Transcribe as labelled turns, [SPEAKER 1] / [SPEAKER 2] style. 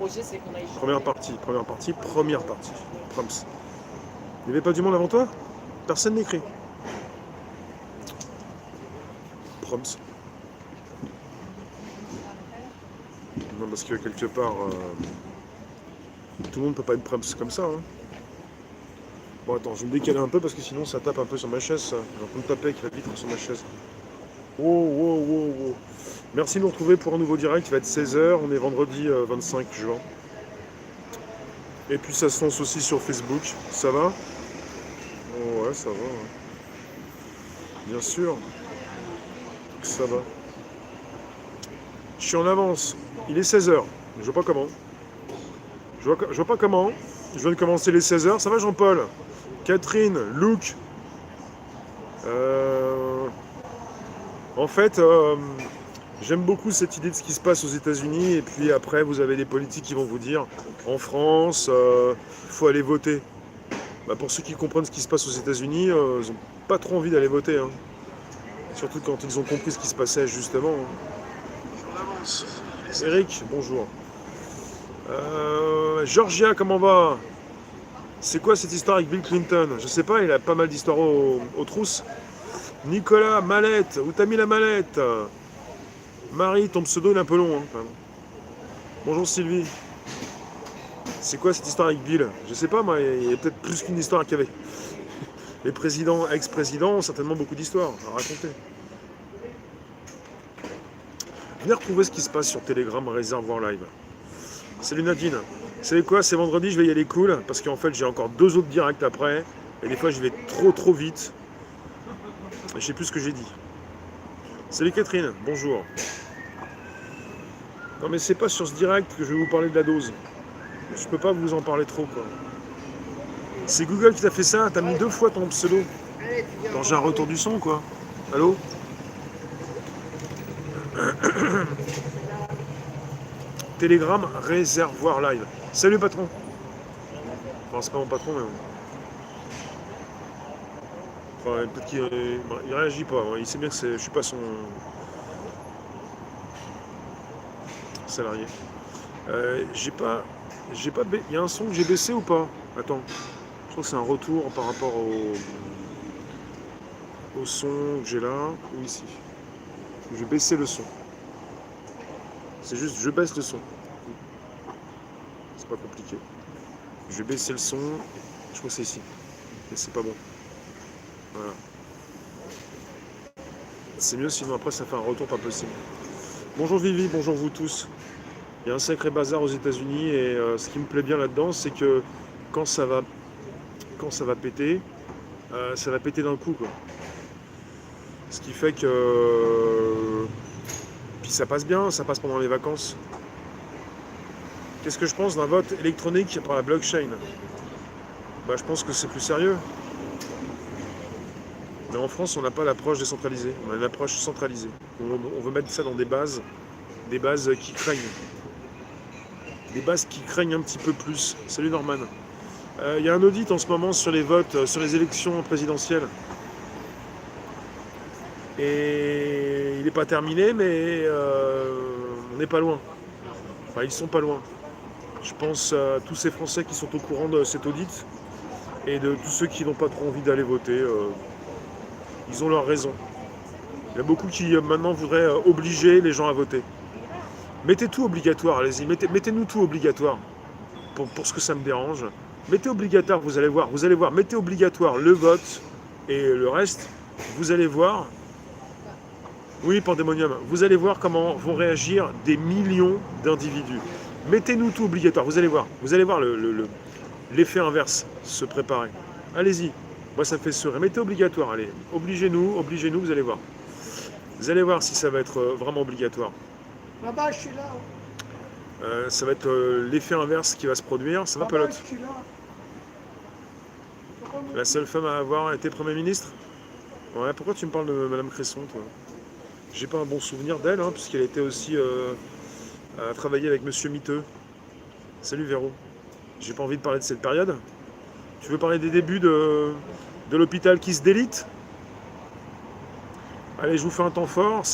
[SPEAKER 1] projet, c'est qu'on aille chanter.
[SPEAKER 2] Première partie. Prums. Il n'y avait pas du monde avant toi? Personne n'écrit. Prums. Non, parce que quelque part, tout le monde peut pas être Prums comme ça. Hein. Bon, attends, je vais me décaler un peu parce que sinon ça tape un peu sur ma chaise. Ça. J'ai en train de taper avec la vitre sur ma chaise. Oh. Merci de nous retrouver pour un nouveau direct. Il va être 16h. On est vendredi 25 juin. Et puis ça se lance aussi sur Facebook. Ça va? Oh, ouais, ça va. Ouais. Bien sûr. Ça va. Je suis en avance. Il est 16h. Je vois pas comment. Je vois pas comment. Je viens de commencer les 16h. Ça va, Jean-Paul? Catherine, Luc. En fait, j'aime beaucoup cette idée de ce qui se passe aux États-Unis. Et puis après, vous avez des politiques qui vont vous dire en France, il faut aller voter. Bah, pour ceux qui comprennent ce qui se passe aux États-Unis, ils n'ont pas trop envie d'aller voter. Hein. Surtout quand ils ont compris ce qui se passait justement. Hein. Eric, bonjour. Georgia, comment va? C'est quoi cette histoire avec Bill Clinton? Je sais pas, il a pas mal d'histoires aux trousses. Nicolas, mallette, où t'as mis la mallette? Marie, ton pseudo il est un peu long. Hein. Bonjour Sylvie. C'est quoi cette histoire avec Bill? Je sais pas, moi, il y a peut-être plus qu'une histoire qu'il y avait. Les présidents, ex-présidents ont certainement beaucoup d'histoires à raconter. Venez retrouver ce qui se passe sur Telegram Réservoir Live. Salut Nadine. Vous savez quoi, c'est vendredi, je vais y aller cool, parce qu'en fait j'ai encore 2 autres directs après, et des fois je vais trop vite. Et je sais plus ce que j'ai dit. Salut Catherine, bonjour. Non mais c'est pas sur ce direct que je vais vous parler de la dose. Je peux pas vous en parler trop quoi. C'est Google qui t'a fait ça, t'as mis 2 fois ton pseudo. Attends, j'ai un retour du son quoi. Allô? Telegram Réservoir Live. Salut patron. Enfin, c'est pas mon patron mais... Enfin, peut-être qu'il réagit pas. Il sait bien que je suis pas son salarié. Il y a un son que j'ai baissé ou pas? Attends. Je crois que c'est un retour par rapport au son que j'ai là ou ici. Je vais baisser le son. C'est juste, je baisse le son. C'est pas compliqué. Je vais baisser le son. Je crois que c'est ici. Et c'est pas bon. Voilà. C'est mieux, sinon après ça fait un retour pas possible. Bonjour Vivi, bonjour vous tous. Il y a un sacré bazar aux États-Unis et ce qui me plaît bien là-dedans, c'est que quand ça va péter, ça va péter d'un coup quoi. Ce qui fait que puis ça passe bien, ça passe pendant les vacances. Qu'est-ce que je pense d'un vote électronique par la blockchain? Bah, je pense que c'est plus sérieux. Mais en France, on n'a pas l'approche décentralisée, on a une approche centralisée. On veut mettre ça dans des bases qui craignent. Des bases qui craignent un petit peu plus. Salut Norman. Il y a un audit en ce moment sur les votes, sur les élections présidentielles. Et il n'est pas terminé, mais on n'est pas loin. Enfin, ils sont pas loin. Je pense à tous ces Français qui sont au courant de cet audit et de tous ceux qui n'ont pas trop envie d'aller voter. Ils ont leur raison. Il y a beaucoup qui maintenant voudraient obliger les gens à voter. Mettez tout obligatoire, allez-y, mettez-nous tout obligatoire pour ce que ça me dérange. Mettez obligatoire, vous allez voir, mettez obligatoire le vote et le reste, vous allez voir. Oui, Pandémonium, vous allez voir comment vont réagir des millions d'individus. Mettez-nous tout obligatoire, vous allez voir l'effet inverse se préparer. Allez-y, moi ça me fait sourire. Mettez obligatoire, allez, obligez-nous, vous allez voir. Vous allez voir si ça va être vraiment obligatoire.
[SPEAKER 3] Là-bas, je suis là.
[SPEAKER 2] Ça va être l'effet inverse qui va se produire. Ça va,
[SPEAKER 3] Là-bas,
[SPEAKER 2] Pelote?
[SPEAKER 3] je suis là.
[SPEAKER 2] La seule femme à avoir été Premier ministre? Ouais, pourquoi tu me parles de Madame Cresson, toi? J'ai pas un bon souvenir d'elle, hein, puisqu'elle était aussi à travailler avec Monsieur Miteux. Salut Véro. J'ai pas envie de parler de cette période. Tu veux parler des débuts de l'hôpital qui se délite? Allez, je vous fais un temps fort.